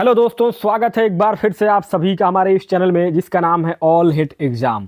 Hello दोस्तों, स्वागत है एक बार फिर से आप सभी का हमारे इस चैनल में जिसका नाम है ऑल हिट एग्ज़ाम।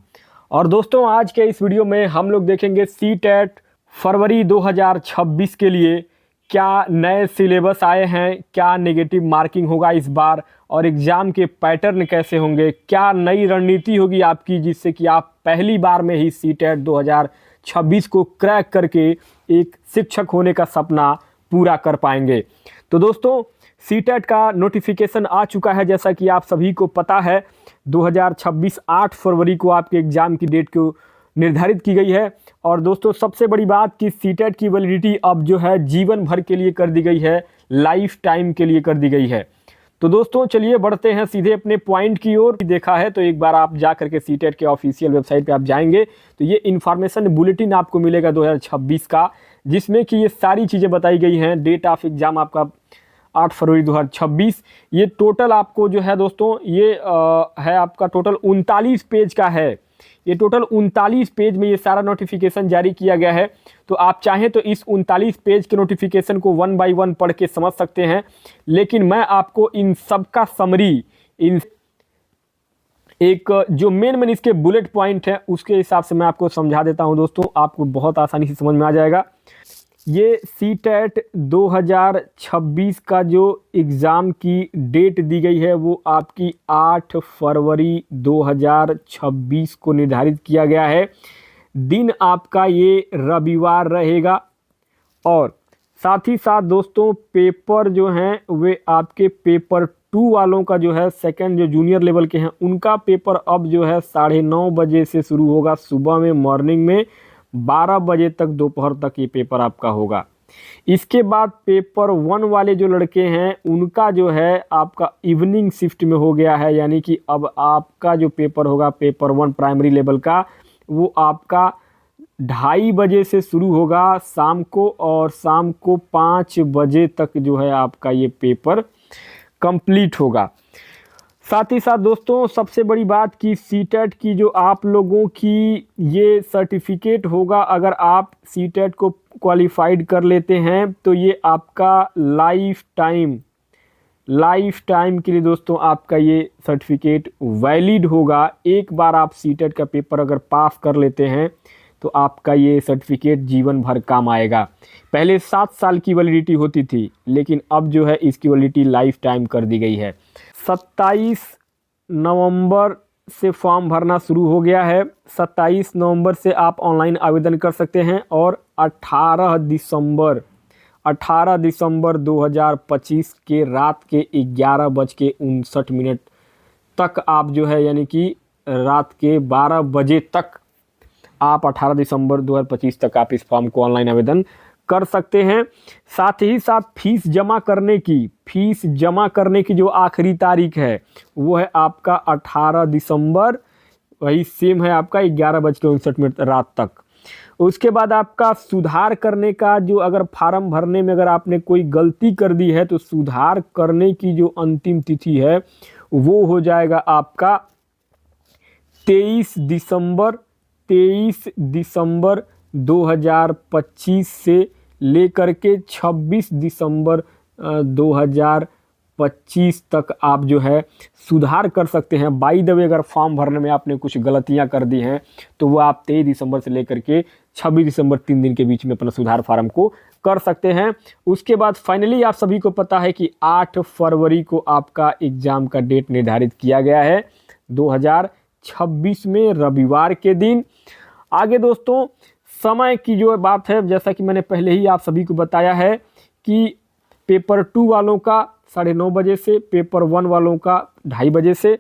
और दोस्तों, आज के इस वीडियो में हम लोग देखेंगे सीटेट फरवरी 2026 के लिए क्या नए सिलेबस आए हैं, क्या नेगेटिव मार्किंग होगा इस बार, और एग्ज़ाम के पैटर्न कैसे होंगे, क्या नई रणनीति होगी आपकी जिससे कि आप पहली बार में ही सीटेट 2026 को क्रैक करके एक शिक्षक होने का सपना पूरा कर पाएंगे। तो दोस्तों, सीटेट का नोटिफिकेशन आ चुका है। जैसा कि आप सभी को पता है, 2026 8 फरवरी को आपके एग्ज़ाम की डेट को निर्धारित की गई है। और दोस्तों, सबसे बड़ी बात कि सीटेट की वैलिडिटी अब जो है जीवन भर के लिए कर दी गई है, लाइफ टाइम के लिए कर दी गई है। तो दोस्तों, चलिए बढ़ते हैं सीधे अपने पॉइंट की ओर। देखा है तो एक बार आप जा करके सीटेट के ऑफिशियल वेबसाइट पे आप जाएंगे तो ये इन्फॉर्मेशन बुलेटिन आपको मिलेगा 2026 का, जिसमें कि ये सारी चीज़ें बताई गई हैं। डेट ऑफ एग्ज़ाम आपका 8 फरवरी 2026। ये टोटल आपको जो है दोस्तों, ये है आपका टोटल 39 पेज का है। ये टोटल 39 पेज में ये सारा नोटिफिकेशन जारी किया गया है। तो आप चाहें तो इस 39 पेज के नोटिफिकेशन को 1 बाय 1 पढ़ के समझ सकते हैं, लेकिन मैं आपको इन सब का समरी, इन एक जो मेन इसके बुलेट पॉइंट है उसके हिसाब से मैं आपको समझा देता हूं। दोस्तों, आपको बहुत आसानी से समझ में आ जाएगा। ये सीटेट 2026 का जो एग्ज़ाम की डेट दी गई है वो आपकी 8 फरवरी 2026 को निर्धारित किया गया है। दिन आपका ये रविवार रहेगा। और साथ ही साथ दोस्तों, पेपर जो हैं वे आपके पेपर 2 वालों का जो है, सेकंड जो जूनियर लेवल के हैं उनका पेपर अब जो है 9:30 बजे से शुरू होगा सुबह में, मॉर्निंग में 12 बजे तक, दोपहर तक ये पेपर आपका होगा। इसके बाद पेपर 1 वाले जो लड़के हैं उनका जो है आपका इवनिंग शिफ्ट में हो गया है। यानी कि अब आपका जो पेपर होगा पेपर 1 प्राइमरी लेवल का, वो आपका 2:30 बजे से शुरू होगा शाम को, और शाम को 5 बजे तक जो है आपका ये पेपर कंप्लीट होगा। साथ ही साथ दोस्तों, सबसे बड़ी बात कि सीटेट की जो आप लोगों की ये सर्टिफिकेट होगा, अगर आप सीटेट को क्वालिफाइड कर लेते हैं तो ये आपका लाइफ टाइम के लिए दोस्तों आपका ये सर्टिफिकेट वैलिड होगा। एक बार आप सीटेट का पेपर अगर पास कर लेते हैं तो आपका ये सर्टिफिकेट जीवन भर काम आएगा। पहले 7 साल की वैलिडिटी होती थी, लेकिन अब जो है इसकी वैलिडिटी लाइफ टाइम कर दी गई है। 27 नवंबर से फॉर्म भरना शुरू हो गया है। 27 नवंबर से आप ऑनलाइन आवेदन कर सकते हैं, और 18 दिसंबर 2025 के रात के 11:59 तक आप जो है, यानी कि रात के 12 बजे तक आप 18 दिसंबर 2025 तक आप इस फॉर्म को ऑनलाइन आवेदन कर सकते हैं। साथ ही साथ फीस जमा करने की जो आखिरी तारीख है वो है आपका 18 दिसंबर, वही सेम है आपका 11:59 रात तक। उसके बाद आपका सुधार करने का जो, अगर फार्म भरने में अगर आपने कोई गलती कर दी है तो सुधार करने की जो अंतिम तिथि है वो हो जाएगा आपका 23 दिसंबर 2025 से लेकर के 26 दिसंबर 2025 तक आप जो है सुधार कर सकते हैं। बाय द वे, अगर फॉर्म भरने में आपने कुछ गलतियां कर दी हैं तो वो आप 23 दिसंबर से लेकर के 26 दिसंबर 3 दिन के बीच में अपना सुधार फार्म को कर सकते हैं। उसके बाद फाइनली आप सभी को पता है कि 8 फरवरी को आपका एग्ज़ाम का डेट निर्धारित किया गया है 2026 में, रविवार के दिन। आगे दोस्तों, समय की जो बात है, जैसा कि मैंने पहले ही आप सभी को बताया है कि पेपर 2 वालों का 9:30 बजे से, पेपर 1 वालों का 2:30 बजे से।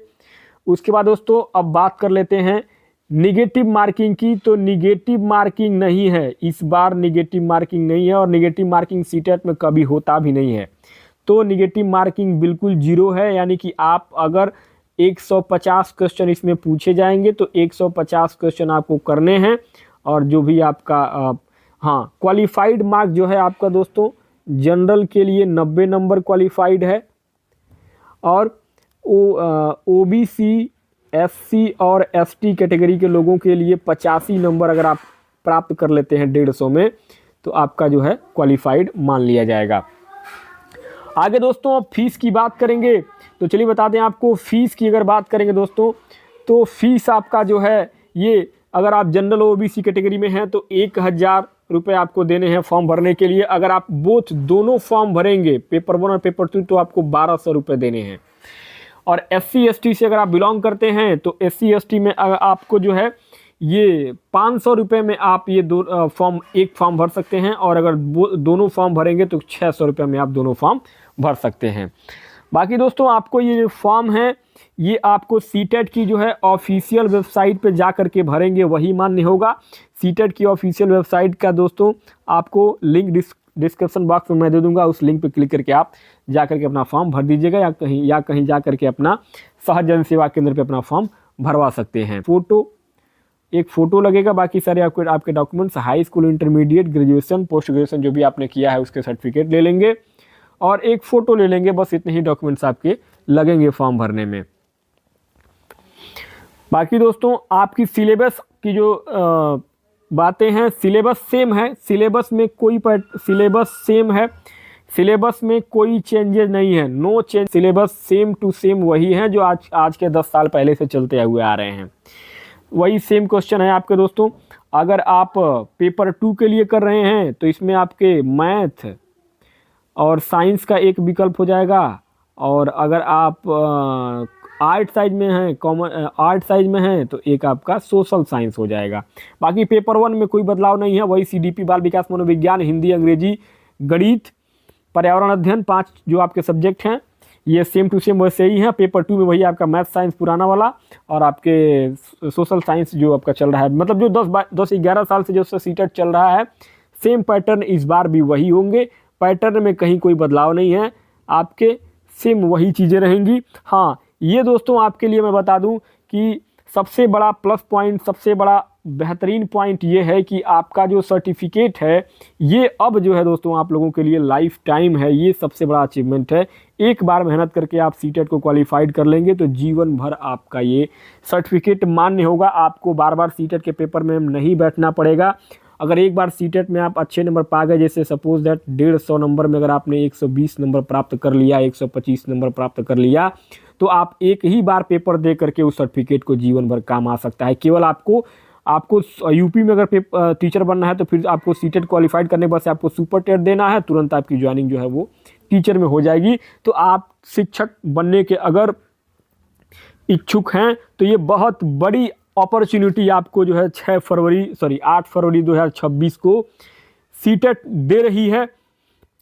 उसके बाद दोस्तों, अब बात कर लेते हैं निगेटिव मार्किंग की। तो निगेटिव मार्किंग नहीं है इस बार, निगेटिव मार्किंग नहीं है, और निगेटिव मार्किंग सीटेट में कभी होता भी नहीं है। तो निगेटिव मार्किंग बिल्कुल 0 है। यानी कि आप अगर 150 क्वेश्चन इसमें पूछे जाएंगे तो 150 क्वेश्चन आपको करने हैं, और जो भी आपका क्वालिफाइड मार्क जो है आपका दोस्तों, जनरल के लिए 90 नंबर क्वालिफाइड है, और ओबीसी, एससी और एसटी कैटेगरी के लोगों के लिए 85 नंबर अगर आप प्राप्त कर लेते हैं 150 में तो आपका जो है क्वालिफाइड मान लिया जाएगा। आगे दोस्तों अब फीस की बात करेंगे, तो चलिए बता दें आपको फ़ीस की अगर बात करेंगे दोस्तों, तो फीस आपका जो है ये, अगर आप जनरल ओबीसी कैटेगरी में हैं तो 1000 रुपये आपको देने हैं फॉर्म भरने के लिए। अगर आप बोथ दोनों फॉर्म भरेंगे, पेपर 1 और पेपर 2, तो आपको 1200 रुपये देने हैं। और SC ST से अगर आप बिलोंग करते हैं तो SC ST में आपको जो है ये 500 रुपये में आप ये एक फॉर्म भर सकते हैं, और अगर दोनों फॉर्म भरेंगे तो 600 रुपये में आप दोनों फॉर्म भर सकते हैं। बाकी दोस्तों आपको ये जो फॉर्म है ये आपको सीटेट की जो है ऑफिशियल वेबसाइट पे जा कर के भरेंगे वही मान्य होगा। सीटेट की ऑफिशियल वेबसाइट का दोस्तों आपको लिंक डिस्क्रिप्शन बॉक्स में मैं दे दूंगा, उस लिंक पे क्लिक करके आप जा करके अपना फॉर्म भर दीजिएगा, या कहीं जा करके अपना सहज जन सेवा केंद्र पे अपना फॉर्म भरवा सकते हैं। एक फ़ोटो लगेगा, बाकी सारे आपके documents, high school, intermediate, graduation, post graduation जो भी आपने किया है उसके सर्टिफिकेट ले लेंगे, और एक फ़ोटो ले लेंगे। बस इतने ही डॉक्यूमेंट्स आपके लगेंगे फॉर्म भरने में। बाकी दोस्तों आपकी सिलेबस की जो बातें हैं, सिलेबस सेम है, सिलेबस में कोई चेंजेस नहीं है, no change, syllabus same to same वही है जो आज के 10 साल पहले से चलते हुए आ रहे हैं। वही सेम क्वेश्चन है आपके दोस्तों। अगर आप पेपर 2 के लिए कर रहे हैं तो इसमें आपके मैथ और साइंस का एक विकल्प हो जाएगा, और अगर आप आर्ट साइज में हैं तो एक आपका सोशल साइंस हो जाएगा। बाकी पेपर 1 में कोई बदलाव नहीं है, वही CDP, बाल विकास, मनोविज्ञान, हिंदी, अंग्रेजी, गणित, पर्यावरण अध्ययन, 5 जो आपके सब्जेक्ट हैं ये सेम टू सेम वैसे ही है। पेपर 2 में वही आपका मैथ साइंस पुराना वाला, और आपके सोशल साइंस जो आपका चल रहा है, मतलब जो 10-11 साल से जो सीटेट चल रहा है, सेम पैटर्न इस बार भी वही होंगे। पैटर्न में कहीं कोई बदलाव नहीं है, आपके सेम वही चीज़ें रहेंगी। हाँ, ये दोस्तों आपके लिए मैं बता दूं कि सबसे बड़ा प्लस पॉइंट, सबसे बड़ा बेहतरीन पॉइंट ये है कि आपका जो सर्टिफिकेट है ये अब जो है दोस्तों आप लोगों के लिए लाइफ टाइम है। ये सबसे बड़ा अचीवमेंट है। एक बार मेहनत करके आप सीटेट को क्वालिफाइड कर लेंगे तो जीवन भर आपका ये सर्टिफिकेट मान्य होगा। आपको बार बार सीटेट के पेपर में नहीं बैठना पड़ेगा। अगर एक बार सीटेट में आप अच्छे नंबर पा गए, जैसे सपोज दैट 150 नंबर में अगर आपने 120 नंबर प्राप्त कर लिया, 125 नंबर प्राप्त कर लिया, तो आप एक ही बार पेपर दे करके उस सर्टिफिकेट को जीवन भर काम आ सकता है। केवल आपको यूपी में अगर टीचर बनना है तो फिर आपको सीटेट क्वालिफाइड करने के बाद से आपको सुपर टेट देना है, तुरंत आपकी ज्वाइनिंग जो है वो टीचर में हो जाएगी। तो आप शिक्षक बनने के अगर इच्छुक हैं तो ये बहुत बड़ी अपॉर्चुनिटी आपको जो है 8 फरवरी 2026 को सीटेट दे रही है।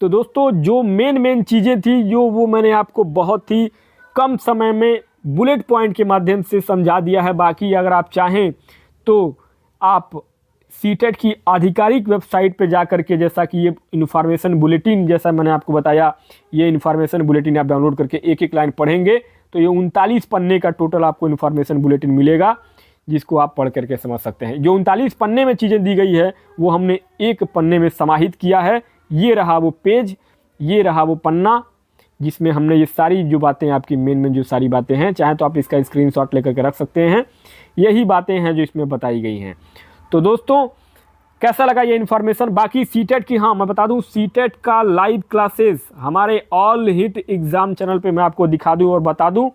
तो दोस्तों जो मेन चीज़ें थी वो मैंने आपको बहुत ही कम समय में बुलेट पॉइंट के माध्यम से समझा दिया है। बाकी अगर आप चाहें तो आप सीटेट की आधिकारिक वेबसाइट पे जा करके, जैसा कि ये इन्फॉर्मेशन बुलेटिन, जैसा मैंने आपको बताया, ये इन्फॉर्मेशन बुलेटिन आप डाउनलोड करके एक एक लाइन पढ़ेंगे तो ये 39 पन्ने का टोटल आपको इन्फॉर्मेशन बुलेटिन मिलेगा, जिसको आप पढ़ करके समझ सकते हैं। जो 39 पन्ने में चीज़ें दी गई है वो हमने एक पन्ने में समाहित किया है। ये रहा वो पेज, ये रहा वो पन्ना, जिसमें हमने ये सारी जो बातें आपकी मेन जो सारी बातें हैं, चाहे तो आप इसका स्क्रीनशॉट लेकर के रख सकते हैं। यही बातें हैं जो इसमें बताई गई हैं। तो दोस्तों कैसा लगा ये इन्फॉर्मेशन? बाकी सीटेट की, हाँ मैं बता दूं, सीटेट का लाइव क्लासेस हमारे ऑल हिट एग्ज़ाम चैनल पे मैं आपको दिखा दूं और बता दूं।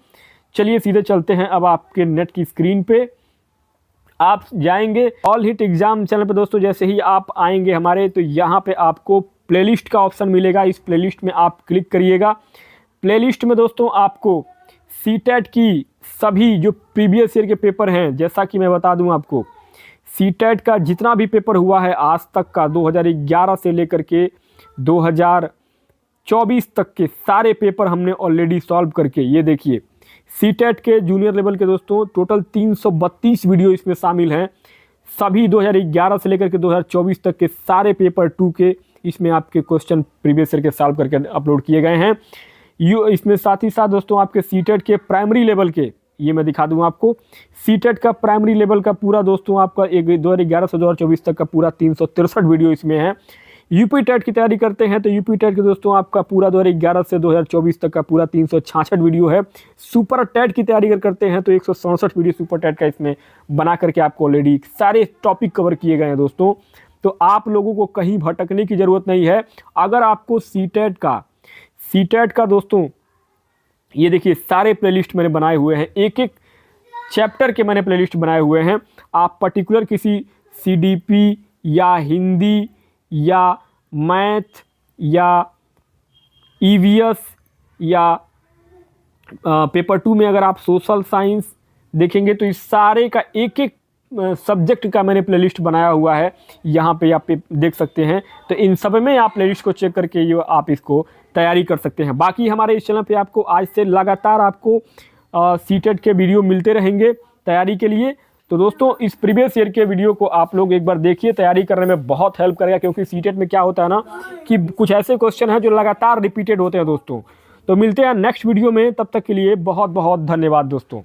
चलिए सीधे चलते हैं अब आपके नेट की स्क्रीन पे। आप जाएंगे ऑल हिट एग्ज़ाम चैनल पे दोस्तों, जैसे ही आप आएंगे हमारे, तो यहाँ पे आपको प्लेलिस्ट का ऑप्शन मिलेगा। इस प्लेलिस्ट में आप क्लिक करिएगा। प्लेलिस्ट में दोस्तों आपको सीटेट की सभी जो प्रीवियस ईयर के पेपर हैं, जैसा कि मैं बता दूं आपको, सीटेट का जितना भी पेपर हुआ है आज तक का, 2011 से लेकर के 2024 तक के सारे पेपर हमने ऑलरेडी सॉल्व करके, ये देखिए सीटेट के जूनियर लेवल के दोस्तों टोटल 332 वीडियो इसमें शामिल हैं। सभी 2011 से लेकर के 2024 तक के सारे पेपर 2 के इसमें आपके क्वेश्चन प्रीवियस ईयर के सॉल्व करके अपलोड किए गए हैं। इसमें साथ ही साथ दोस्तों आपके सीटेट के प्राइमरी लेवल के, ये मैं दिखा दूंगा आपको, सीटेट का प्राइमरी लेवल का पूरा दोस्तों आपका 2011 से 2024 तक का पूरा 363 वीडियो इसमें है। यूपी टेट की तैयारी करते हैं तो यूपी टेट के दोस्तों आपका पूरा 2011 से 2024 तक का पूरा 366 वीडियो है। सुपर टेट की तैयारी करते हैं तो 167 वीडियो सुपर टेट का इसमें बना करके आपको ऑलरेडी सारे टॉपिक कवर किए गए हैं दोस्तों। तो आप लोगों को कहीं भटकने की ज़रूरत नहीं है। अगर आपको सीटेट का सीटेट का दोस्तों ये देखिए सारे प्लेलिस्ट मैंने बनाए हुए हैं, एक एक चैप्टर के मैंने प्लेलिस्ट बनाए हुए हैं। आप पर्टिकुलर किसी सीडीपी या हिंदी या मैथ या ईवीएस या पेपर 2 में अगर आप सोशल साइंस देखेंगे तो इस सारे का एक एक सब्जेक्ट का मैंने प्लेलिस्ट बनाया हुआ है, यहाँ पे आप देख सकते हैं। तो इन सब में आप प्लेलिस्ट को चेक करके ये आप इसको तैयारी कर सकते हैं। बाकी हमारे इस चैनल पे आपको आज से लगातार आपको सीटेट के वीडियो मिलते रहेंगे तैयारी के लिए। तो दोस्तों इस प्रीवियस ईयर के वीडियो को आप लोग एक बार देखिए, तैयारी करने में बहुत हेल्प करेगा, क्योंकि सीटेट में क्या होता है ना कि कुछ ऐसे क्वेश्चन हैं जो लगातार रिपीटेड होते हैं दोस्तों। तो मिलते हैं नेक्स्ट वीडियो में, तब तक के लिए बहुत बहुत धन्यवाद दोस्तों।